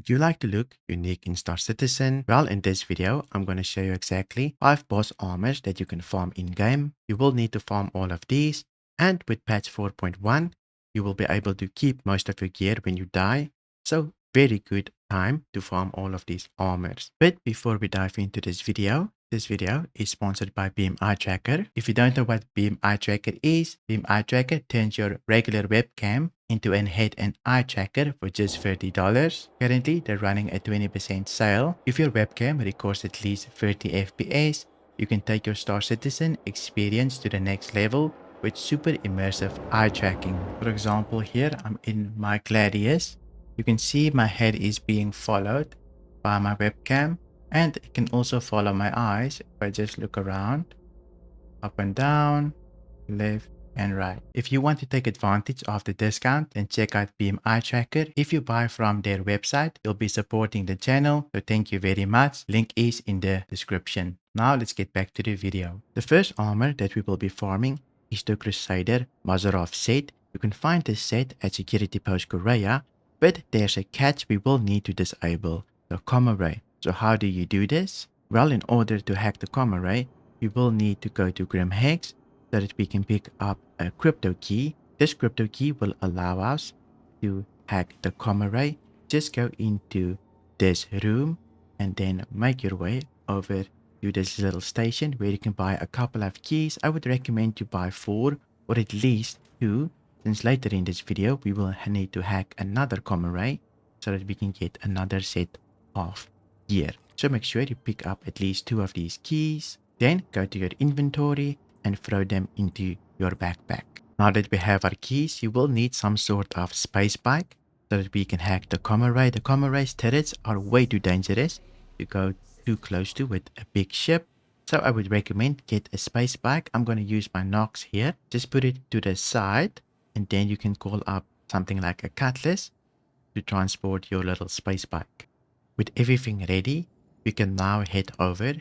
Would you like to look unique in Star Citizen? Well, in this video, I'm going to show you exactly 5 boss armors that you can farm in-game. You will need to farm all of these, and with patch 4.1, you will be able to keep most of your gear when you die. So, very good time to farm all of these armors. But before we dive into this video is sponsored by Beam Eye Tracker. If you don't know what Beam Eye Tracker is, Beam Eye Tracker turns your regular webcam into an head and eye tracker for just $30. Currently, they're running a 20% sale. If your webcam records at least 30 FPS, you can take your Star Citizen experience to the next level with super immersive eye tracking. For example, here I'm in my Gladius. You can see my head is being followed by my webcam, and it can also follow my eyes if I just look around, up and down, left and right. If you want to take advantage of the discount, then check out Beam Eye Tracker. If you buy from their website, you'll be supporting the channel, so thank you very much. Link is in the description. Now let's get back to the video. The first armor that we will be farming is the Crusader Morozov set. You can find this set at Security Post Korea, but there's a catch: we will need to disable the comm array. So how do you do this? Well, in order to hack the comm array, we will need to go to Grim Hex so that we can pick up a crypto key. This crypto key will allow us to hack the comm array. Just go into this room and then make your way over to this little station where you can buy a couple of keys. I would recommend you buy 4 or at least 2, since later in this video we will need to hack another comm array so that we can get another set of gear. So make sure you pick up at least 2 of these keys. Then go to your inventory and throw them into your backpack. Now that we have our keys, you will need some sort of space bike so that we can hack the comm array. The comm array's turrets are way too dangerous to go too close to with a big ship. So I would recommend get a space bike. I'm going to use my Nox here. Just put it to the side, and then you can call up something like a cutlass to transport your little space bike. With everything ready, we can now head over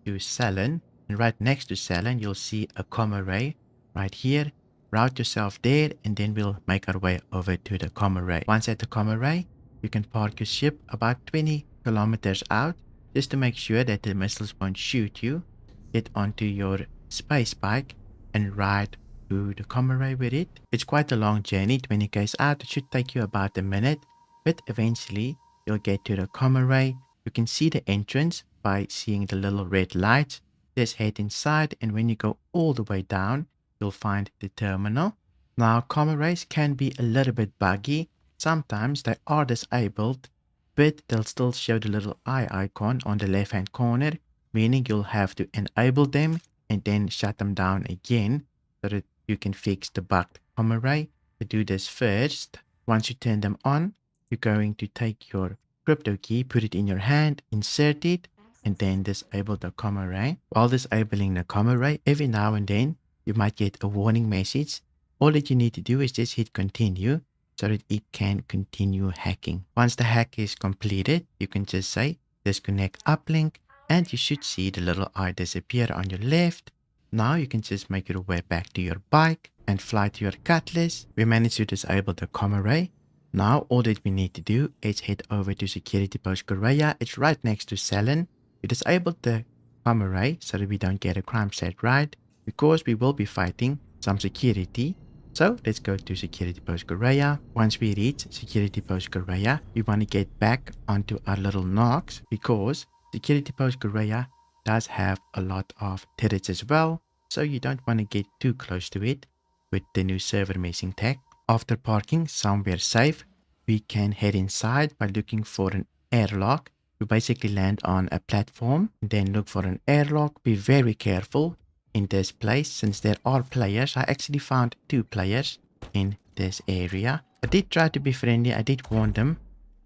to Salon. And right next to Salon, you'll see a comm array right here. Route yourself there, and then we'll make our way over to the comm array. Once at the comm array, you can park your ship about 20 kilometers out just to make sure that the missiles won't shoot you. Get onto your space bike and ride to the comm array with it. It's quite a long journey, 20 k's out. It should take you about a minute, but eventually you'll get to the comm array. You can see the entrance by seeing the little red lights. Just head inside, and when you go all the way down, you'll find the terminal. Now, comm arrays can be a little bit buggy. Sometimes they are disabled, but they'll still show the little eye icon on the left hand corner, meaning you'll have to enable them and then shut them down again so that you can fix the bugged comm array. To do this first, once you turn them on, you're going to take your crypto key, put it in your hand, insert it, and then disable the comm array. While disabling the comm array, every now and then you might get a warning message. All that you need to do is just hit continue so that it can continue hacking. Once the hack is completed, you can just say disconnect uplink, and you should see the little eye disappear on your left. Now you can just make your way back to your bike and fly to your cutlass. We managed to disable the comm array. Now all that we need to do is head over to Security Post Korea. It's right next to Salon. We disabled the comm array so that we don't get a crime set right, because we will be fighting some security. So let's go to Security Post Korea. Once we reach Security Post Korea, we want to get back onto our little Nox, because Security Post Korea does have a lot of turrets as well. So you don't want to get too close to it with the new server meshing tech. After parking somewhere safe, we can head inside by looking for an airlock. You basically land on a platform, then look for an airlock. Be very careful in this place since there are players. I actually found 2 players in this area. I did try to be friendly. I did warn them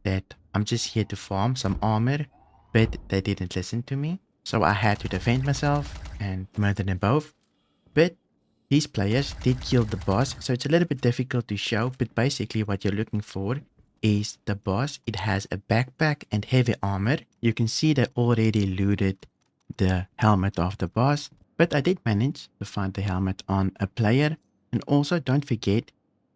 that I'm just here to farm some armor, but they didn't listen to me. So I had to defend myself and murder them both. But these players did kill the boss, so it's a little bit difficult to show, but basically what you're looking for is the boss. It has a backpack and heavy armor. You can see they already looted the helmet of the boss, but I did manage to find the helmet on a player. And also don't forget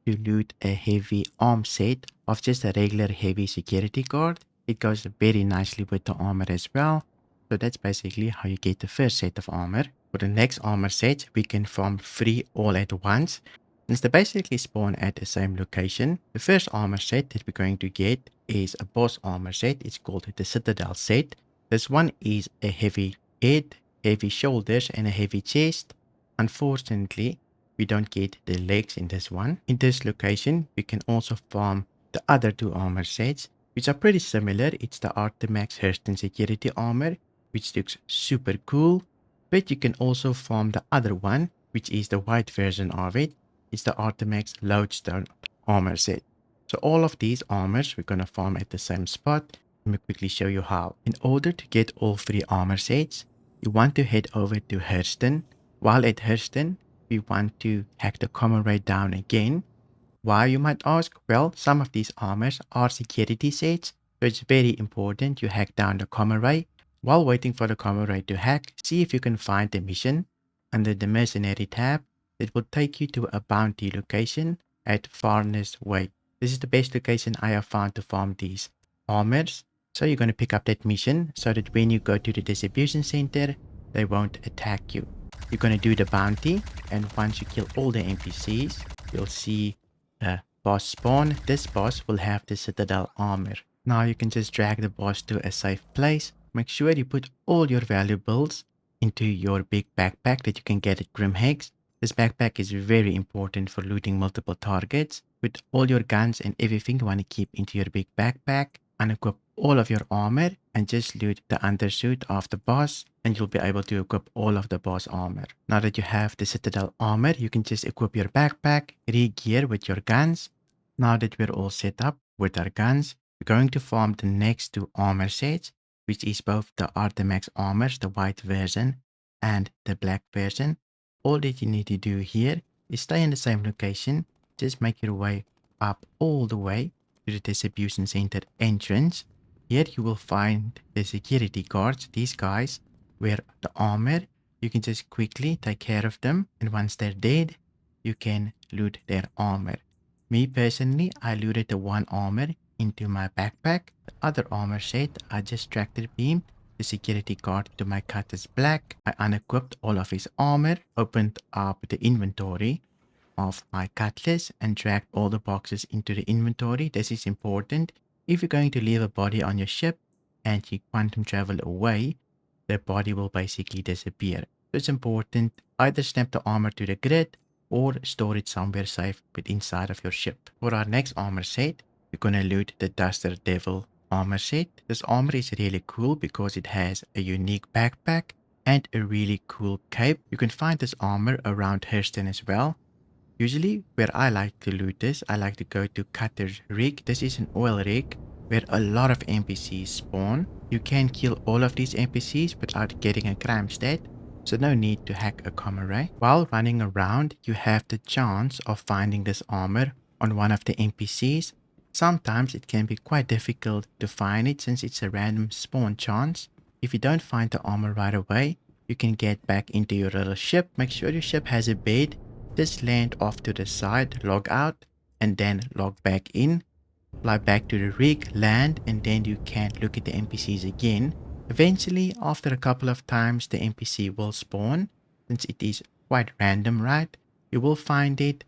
to loot a heavy arm set of just a regular heavy security guard. It goes very nicely with the armor as well. So that's basically how you get the first set of armor. For the next armor set, we can farm 3 all at once. Since they basically spawn at the same location, the first armor set that we're going to get is a boss armor set. It's called the Citadel set. This one is a heavy head, heavy shoulders, and a heavy chest. Unfortunately, we don't get the legs in this one. In this location, we can also farm the other 2 armor sets, which are pretty similar. It's the Artimex Hurston Security armor, which looks super cool. But you can also farm the other one, which is the white version of it. It's the Artimex Lodestone armor set. So all of these armors we're going to farm at the same spot. Let me quickly show you how. In order to get all 3 armor sets, you want to head over to Hurston. While at Hurston, we want to hack the common rate down again. Why, you might ask? Well, some of these armors are security sets, so it's very important you hack down the common rate. While waiting for the common rate to hack, see if you can find the mission under the mercenary tab. It will take you to a bounty location at Farness Way. This is the best location I have found to farm these armors. So you're going to pick up that mission so that when you go to the distribution center, they won't attack you. You're going to do the bounty, and once you kill all the NPCs, you'll see a boss spawn. This boss will have the Citadel armor. Now you can just drag the boss to a safe place. Make sure you put all your valuables into your big backpack that you can get at Grimhex. This backpack is very important for looting multiple targets. Put all your guns and everything you want to keep into your big backpack. Unequip all of your armor and just loot the undersuit of the boss, and you'll be able to equip all of the boss armor. Now that you have the Citadel armor, you can just equip your backpack, re-gear with your guns. Now that we're all set up with our guns, we're going to farm the next 2 armor sets, which is both the Artimex armors, the white version and the black version. All that you need to do here is stay in the same location. Just make your way up all the way to the distribution center entrance. Here you will find the security guards. These guys wear the armor. You can just quickly take care of them, and once they're dead, you can loot their armor. Me personally, I looted the 1 armor into my backpack. The other armor set, I just tractor beamed the security guard to my cutlass black. I unequipped all of his armor, opened up the inventory of my cutlass, and dragged all the boxes into the inventory. This is important. If you're going to leave a body on your ship and you quantum travel away, the body will basically disappear. So it's important, either snap the armor to the grid or store it somewhere safe but inside of your ship. For our next armor set, we're going to loot the Duster Devil armor set. This armor is really cool because it has a unique backpack and a really cool cape. You can find this armor around Hurston as well. Usually where I like to loot this, I like to go to Cutter's Rig. This is an oil rig where a lot of NPCs spawn. You can kill all of these NPCs without getting a crime stat, so no need to hack a common ray. While running around, you have the chance of finding this armor on one of the NPCs. Sometimes it can be quite difficult to find it since it's a random spawn chance. If you don't find the armor right away, you can get back into your little ship. Make sure your ship has a bed. Just land off to the side, log out, and then log back in. Fly back to the rig, land, and then you can look at the NPCs again. Eventually, after a couple of times, the NPC will spawn. Since it is quite random, right? You will find it.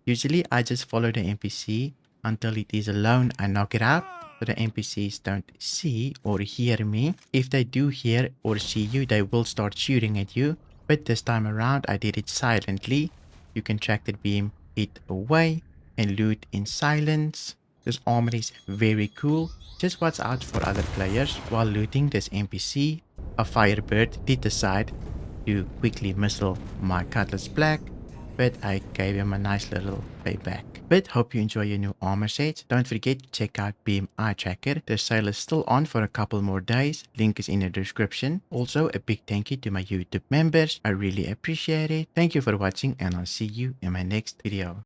Usually, I just follow the NPC until it is alone. I knock it out so the NPCs don't see or hear me. If they do hear or see you, they will start shooting at you. But this time around, I did it silently. You can tractor beam it away and loot in silence. This armor is very cool. Just watch out for other players. While looting this NPC, a firebird did decide to quickly missile my cutlass black, but I gave him a nice little payback. But hope you enjoy your new armor sets. Don't forget to check out BMI Tracker. The sale is still on for a couple more days. Link is in the description. Also, a big thank you to my YouTube members. I really appreciate it. Thank you for watching, and I'll see you in my next video.